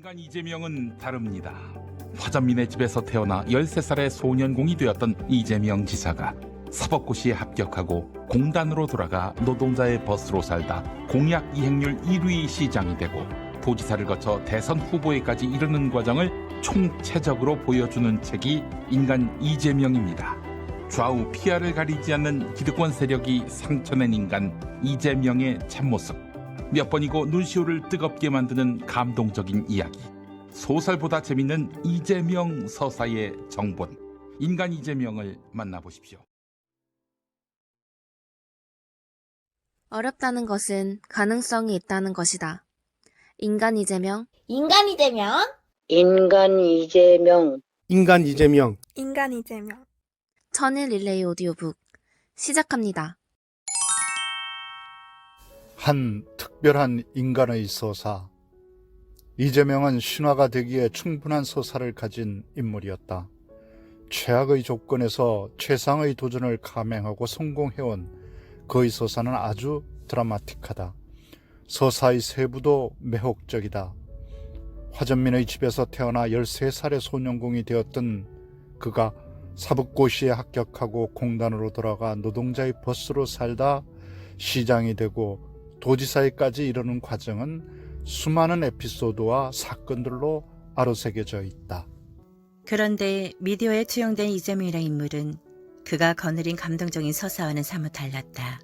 인간 이재명은 다릅니다. 화전민의 집에서 태어나 13살의 소년공이 되었던 이재명 지사가 사법고시에 합격하고 공단으로 돌아가 노동자의 버스로 살다 공약 이행률 1위 시장이 되고 도지사를 거쳐 대선 후보에까지 이르는 과정을 총체적으로 보여주는 책이 인간 이재명입니다. 좌우 피아를 가리지 않는 기득권 세력이 상처낸 인간 이재명의 참모습. 몇 번이고 눈시울을 뜨겁게 만드는 감동적인 이야기. 소설보다 재밌는 이재명 서사의 정본. 인간 이재명을 만나보십시오. 어렵다는 것은 가능성이 있다는 것이다. 인간 이재명. 인간 이재명. 인간 이재명. 인간 이재명. 인간 이재명. 천일 릴레이 오디오북 시작합니다. 한 특별한 인간의 서사. 이재명은 신화가 되기에 충분한 서사를 가진 인물이었다. 최악의 조건에서 최상의 도전을 감행하고 성공해온 그의 서사는 아주 드라마틱하다. 서사의 세부도 매혹적이다. 화전민의 집에서 태어나 13살의 소년공이 되었던 그가 사법고시에 합격하고 공단으로 돌아가 노동자의 버스로 살다 시장이 되고 도지사에까지 이르는 과정은 수많은 에피소드와 사건들로 아로새겨져 있다. 그런데 미디어에 투영된 이재명이라는 인물은 그가 거느린 감동적인 서사와는 사뭇 달랐다.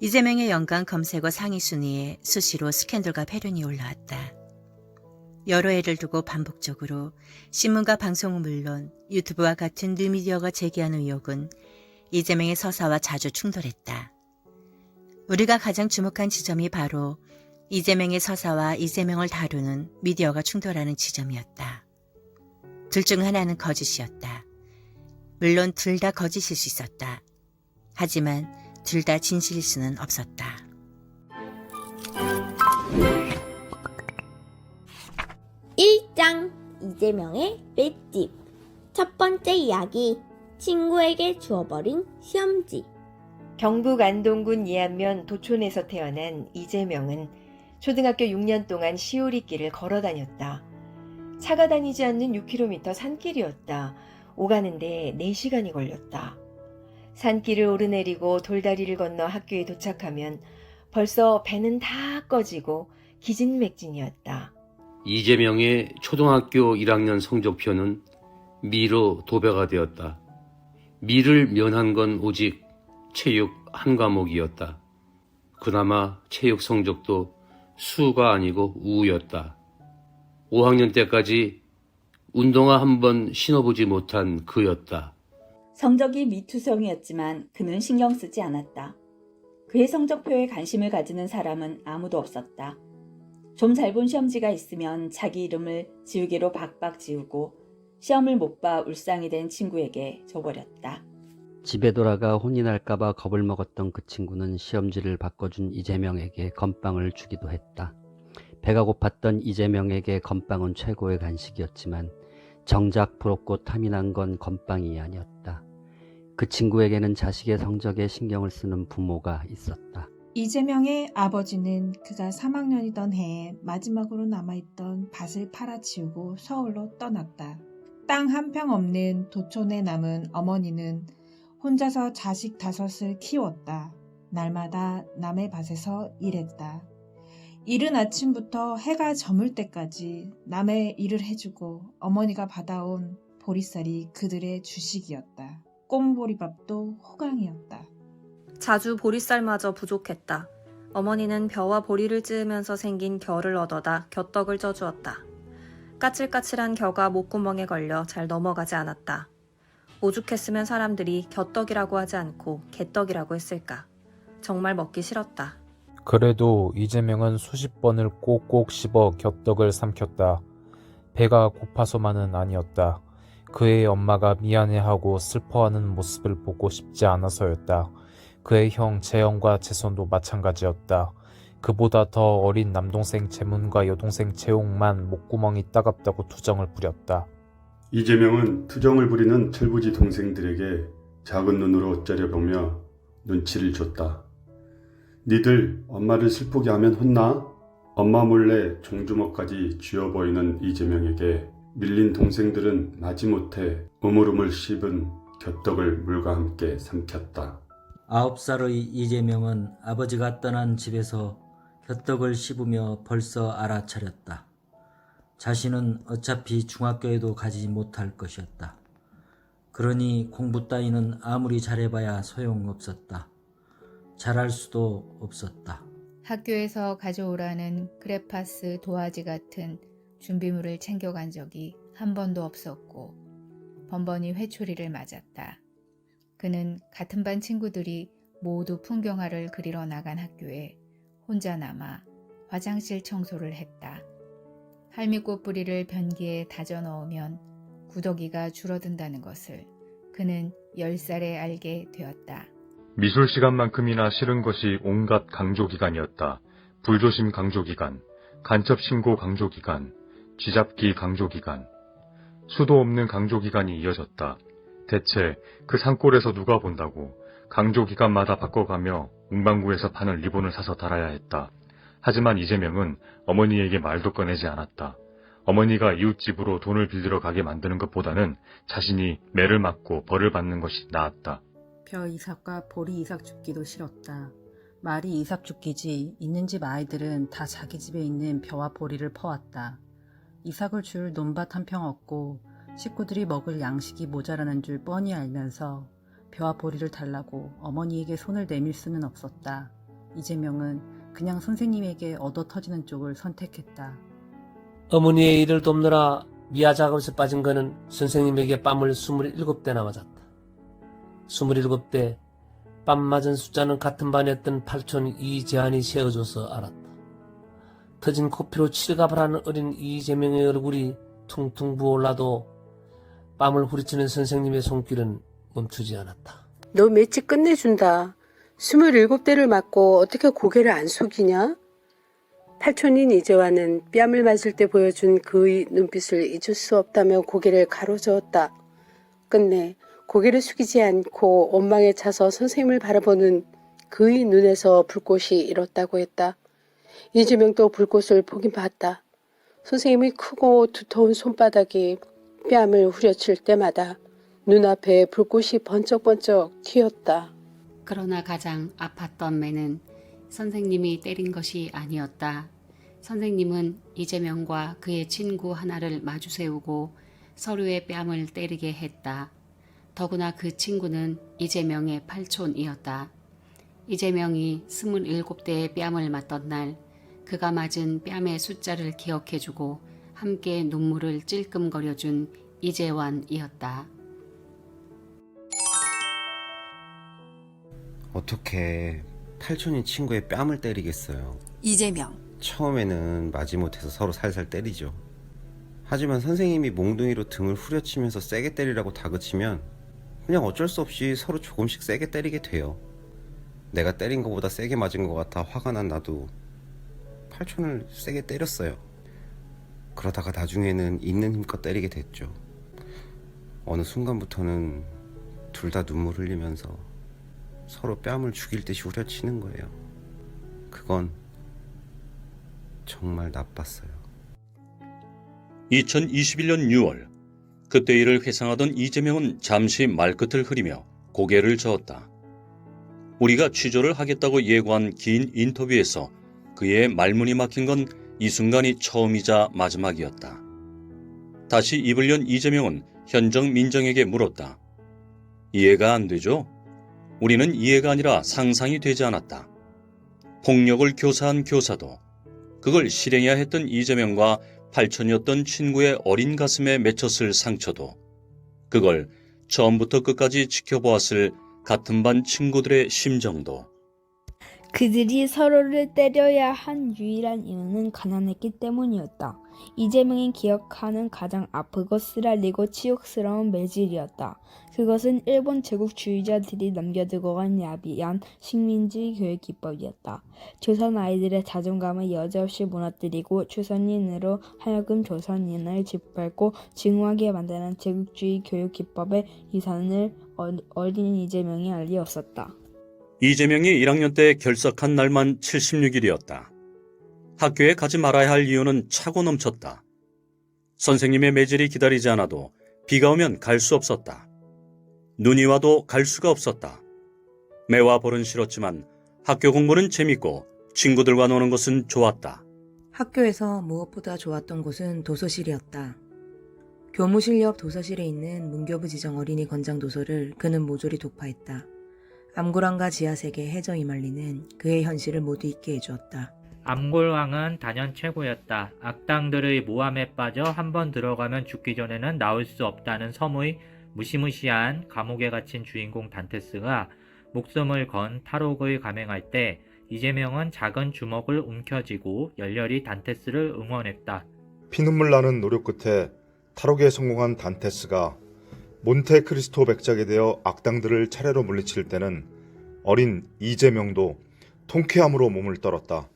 이재명의 연간 검색어 상위 순위에 수시로 스캔들과 폐륜이 올라왔다. 여러 해를 두고 반복적으로 신문과 방송은 물론 유튜브와 같은 뉴미디어가 제기한 의혹은 이재명의 서사와 자주 충돌했다. 우리가 가장 주목한 지점이 바로 이재명의 서사와 이재명을 다루는 미디어가 충돌하는 지점이었다. 둘 중 하나는 거짓이었다. 물론 둘 다 거짓일 수 있었다. 하지만 둘 다 진실일 수는 없었다. 이재명의 맷집. 첫 번째 이야기. 친구에게 주워버린 시험지. 경북 안동군 이안면 도촌에서 태어난 이재명은 초등학교 6년 동안 시오리길을 걸어 다녔다. 차가 다니지 않는 6km 산길이었다. 오가는데 4시간이 걸렸다. 산길을 오르내리고 돌다리를 건너 학교에 도착하면 벌써 배는 다 꺼지고 기진맥진이었다. 이재명의 초등학교 1학년 성적표는 미로 도배가 되었다. 미를 면한 건 오직 체육 한 과목이었다. 그나마 체육 성적도 수가 아니고 우였다. 5학년 때까지 운동화 한 번 신어보지 못한 그였다. 성적이 미투성이었지만 그는 신경 쓰지 않았다. 그의 성적표에 관심을 가지는 사람은 아무도 없었다. 좀 잘 본 시험지가 있으면 자기 이름을 지우개로 박박 지우고 시험을 못 봐 울상이 된 친구에게 줘버렸다. 집에 돌아가 혼이 날까봐 겁을 먹었던 그 친구는 시험지를 바꿔준 이재명에게 건빵을 주기도 했다. 배가 고팠던 이재명에게 건빵은 최고의 간식이었지만 정작 부럽고 탐이 난 건 건빵이 아니었다. 그 친구에게는 자식의 성적에 신경을 쓰는 부모가 있었다. 이재명의 아버지는 그가 3학년이던 해에 마지막으로 남아있던 밭을 팔아치우고 서울로 떠났다. 땅 한 평 없는 도촌에 남은 어머니는 혼자서 자식 5을 키웠다. 날마다 남의 밭에서 일했다. 이른 아침부터 해가 저물 때까지 남의 일을 해주고 어머니가 받아온 보리쌀이 그들의 주식이었다. 꽁보리밥도 호강이었다. 자주 보리쌀마저 부족했다. 어머니는 벼와 보리를 찌으면서 생긴 겨를 얻어다 곁떡을 쪄주었다. 까칠까칠한 겨가 목구멍에 걸려 잘 넘어가지 않았다. 오죽했으면 사람들이 곁떡이라고 하지 않고 개떡이라고 했을까. 정말 먹기 싫었다. 그래도 이재명은 수십 번을 꼭꼭 씹어 곁떡을 삼켰다. 배가 고파서만은 아니었다. 그의 엄마가 미안해하고 슬퍼하는 모습을 보고 싶지 않아서였다. 그의 형 재영과 재선도 마찬가지였다. 그보다 더 어린 남동생 재문과 여동생 재홍만 목구멍이 따갑다고 투정을 부렸다. 이재명은 투정을 부리는 철부지 동생들에게 작은 눈으로 째려보며 눈치를 줬다. 니들 엄마를 슬프게 하면 혼나? 엄마 몰래 종주먹까지 쥐어보이는 이재명에게 밀린 동생들은 마지못해 우물우물 씹은 곁떡을 물과 함께 삼켰다. 9살의 이재명은 아버지가 떠난 집에서 곁떡을 씹으며 벌써 알아차렸다. 자신은 어차피 중학교에도 가지 못할 것이었다. 그러니 공부 따위는 아무리 잘해봐야 소용없었다. 잘할 수도 없었다. 학교에서 가져오라는 크레파스 도화지 같은 준비물을 챙겨간 적이 한 번도 없었고 번번이 회초리를 맞았다. 그는 같은 반 친구들이 모두 풍경화를 그리러 나간 학교에 혼자 남아 화장실 청소를 했다. 할미꽃 뿌리를 변기에 다져 넣으면 구더기가 줄어든다는 것을 그는 10살에 알게 되었다. 미술 시간만큼이나 싫은 것이 온갖 강조기간이었다. 불조심 강조기간, 간첩 신고 강조기간, 쥐잡기 강조기간. 수도 없는 강조기간이 이어졌다. 대체 그 산골에서 누가 본다고 강조기간마다 바꿔가며 문방구에서 파는 리본을 사서 달아야 했다. 하지만 이재명은 어머니에게 말도 꺼내지 않았다. 어머니가 이웃집으로 돈을 빌리러 가게 만드는 것보다는 자신이 매를 맞고 벌을 받는 것이 나았다. 벼 이삭과 보리 이삭 줍기도 싫었다. 말이 이삭 줍기지 있는 집 아이들은 다 자기 집에 있는 벼와 보리를 퍼왔다. 이삭을 줄 논밭 한 평 없고 식구들이 먹을 양식이 모자라는 줄 뻔히 알면서 벼와 보리를 달라고 어머니에게 손을 내밀 수는 없었다. 이재명은 그냥 선생님에게 얻어 터지는 쪽을 선택했다. 어머니의 일을 돕느라 미아 작업에서 빠진 그는 선생님에게 뺨을 27대나 맞았다. 27대, 뺨 맞은 숫자는 같은 반이었던 팔촌 이재환이 세어줘서 알았다. 터진 코피로 칠갑을 하는 어린 이재명의 얼굴이 퉁퉁 부어올라도 뺨을 후리치는 선생님의 손길은 멈추지 않았다. 너 매치 끝내준다. 27대를 맞고 어떻게 고개를 안 숙이냐? 팔촌인 이재환은 뺨을 맞을 때 보여준 그의 눈빛을 잊을 수 없다며 고개를 가로저었다. 끝내 고개를 숙이지 않고 원망에 차서 선생님을 바라보는 그의 눈에서 불꽃이 일었다고 했다. 이재명도 불꽃을 보긴 봤다. 선생님의 크고 두터운 손바닥이 뺨을 후려칠 때마다 눈앞에 불꽃이 번쩍번쩍 튀었다. 그러나 가장 아팠던 매는 선생님이 때린 것이 아니었다. 선생님은 이재명과 그의 친구 하나를 마주세우고 서로의 뺨을 때리게 했다. 더구나 그 친구는 이재명의 팔촌이었다. 이재명이 27대의 뺨을 맞던 날 그가 맞은 뺨의 숫자를 기억해주고 함께 눈물을 찔끔거려준 이재환이었다. 어떻게 팔촌인 친구의 뺨을 때리겠어요. 이재명. 처음에는 마지못해서 서로 살살 때리죠. 하지만 선생님이 몽둥이로 등을 후려치면서 세게 때리라고 다그치면 그냥 어쩔 수 없이 서로 조금씩 세게 때리게 돼요. 내가 때린 것보다 세게 맞은 것 같아 화가 난 나도 팔촌을 세게 때렸어요. 그러다가 나중에는 있는 힘껏 때리게 됐죠. 어느 순간부터는 둘 다 눈물 흘리면서 서로 뺨을 죽일 듯이 후려치는 거예요. 그건 정말 나빴어요. 2021년 6월 그때 일을 회상하던 이재명은 잠시 말끝을 흐리며 고개를 저었다. 우리가 취조를 하겠다고 예고한 긴 인터뷰에서 그의 말문이 막힌 건 이 순간이 처음이자 마지막이었다. 다시 입을 연 이재명은 현정 민정에게 물었다. 이해가 안 되죠? 우리는 이해가 아니라 상상이 되지 않았다. 폭력을 교사한 교사도, 그걸 실행해야 했던 이재명과 팔촌이었던 친구의 어린 가슴에 맺혔을 상처도, 그걸 처음부터 끝까지 지켜보았을 같은 반 친구들의 심정도. 그들이 서로를 때려야 한 유일한 이유는 가난했기 때문이었다. 이재명이 기억하는 가장 아프고 쓰라리고 치욕스러운 매질이었다. 그것은 일본 제국주의자들이 남겨두고 간 야비한 식민지 교육 기법이었다. 조선 아이들의 자존감을 여지없이 무너뜨리고 조선인으로 하여금 조선인을 짓밟고 증오하게 만드는 제국주의 교육 기법의 이산을 어린 이재명이 알리 없었다. 이재명이 1학년 때 결석한 날만 76일이었다. 학교에 가지 말아야 할 이유는 차고 넘쳤다. 선생님의 매질이 기다리지 않아도 비가 오면 갈 수 없었다. 눈이 와도 갈 수가 없었다. 매와 벌은 싫었지만 학교 공부는 재밌고 친구들과 노는 것은 좋았다. 학교에서 무엇보다 좋았던 곳은 도서실이었다. 교무실 옆 도서실에 있는 문교부 지정 어린이 권장 도서를 그는 모조리 독파했다. 암골왕과 지하세계 해저 이말리는 그의 현실을 모두 잊게 해주었다. 암골왕은 단연 최고였다. 악당들의 모함에 빠져 한번 들어가면 죽기 전에는 나올 수 없다는 섬의 무시무시한 감옥에 갇힌 주인공 단테스가 목숨을 건 탈옥을 감행할 때 이재명은 작은 주먹을 움켜쥐고 열렬히 단테스를 응원했다. 피눈물 나는 노력 끝에 탈옥에 성공한 단테스가 몬테크리스토 백작에 대어 악당들을 차례로 물리칠 때는 어린 이재명도 통쾌함으로 몸을 떨었다.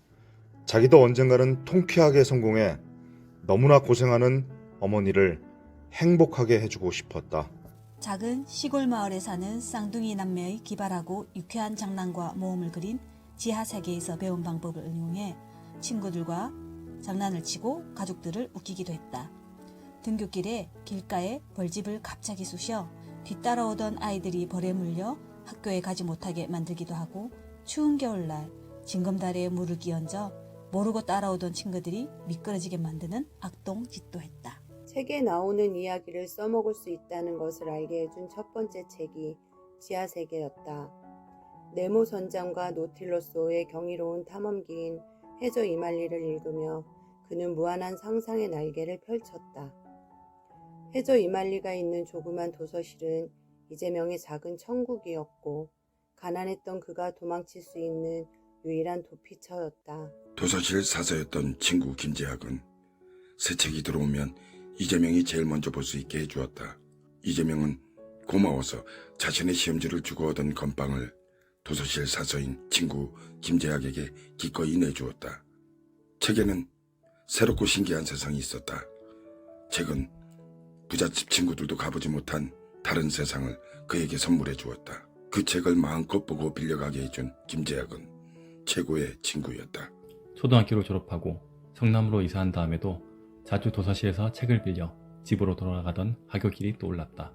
자기도 언젠가는 통쾌하게 성공해 너무나 고생하는 어머니를 행복하게 해주고 싶었다. 작은 시골 마을에 사는 쌍둥이 남매의 기발하고 유쾌한 장난과 모험을 그린 지하세계에서 배운 방법을 응용해 친구들과 장난을 치고 가족들을 웃기기도 했다. 등굣길에 길가에 벌집을 갑자기 쑤셔 뒤따라오던 아이들이 벌에 물려 학교에 가지 못하게 만들기도 하고 추운 겨울날 징검다리에 물을 끼얹어 모르고 따라오던 친구들이 미끄러지게 만드는 악동짓도 했다. 책에 나오는 이야기를 써먹을 수 있다는 것을 알게 해준 첫 번째 책이 지하세계였다. 네모 선장과 노틸러스호의 경이로운 탐험기인 해저 이말리를 읽으며 그는 무한한 상상의 날개를 펼쳤다. 해저 이말리가 있는 조그만 도서실은 이재명의 작은 천국이었고 가난했던 그가 도망칠 수 있는 유일한 도피처였다. 도서실 사서였던 친구 김재학은 새 책이 들어오면 이재명이 제일 먼저 볼 수 있게 해주었다. 이재명은 고마워서 자신의 시험지를 주고 얻은 건빵을 도서실 사서인 친구 김재학에게 기꺼이 내주었다. 책에는 새롭고 신기한 세상이 있었다. 책은 부잣집 친구들도 가보지 못한 다른 세상을 그에게 선물해 주었다. 그 책을 마음껏 보고 빌려가게 해준 김재학은 최고의 친구였다. 초등학교를 졸업하고 성남으로 이사한 다음에도 자주 도서실에서 책을 빌려 집으로 돌아가던 하교 길이 떠올랐다.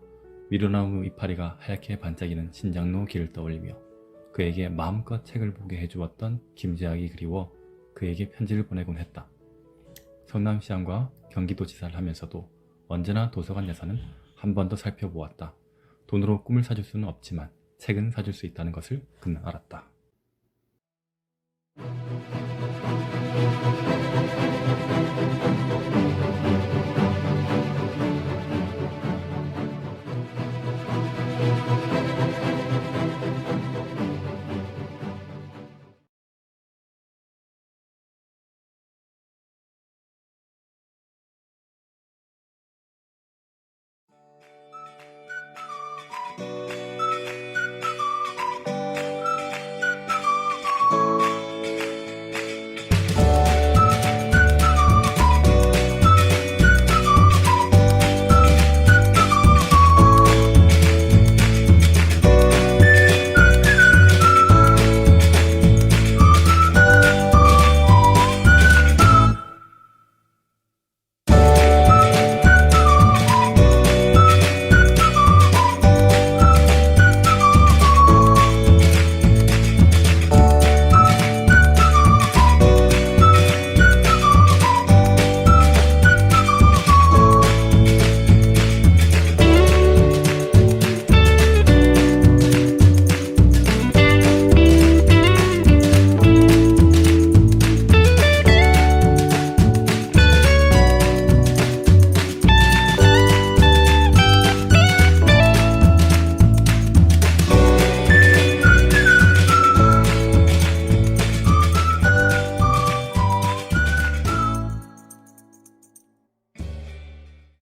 미루나무 이파리가 하얗게 반짝이는 신장로 길을 떠올리며 그에게 마음껏 책을 보게 해주었던 김재학이 그리워 그에게 편지를 보내곤 했다. 성남시장과 경기도지사를 하면서도 언제나 도서관 예산은 한 번 더 살펴보았다. 돈으로 꿈을 사줄 수는 없지만 책은 사줄 수 있다는 것을 그는 알았다.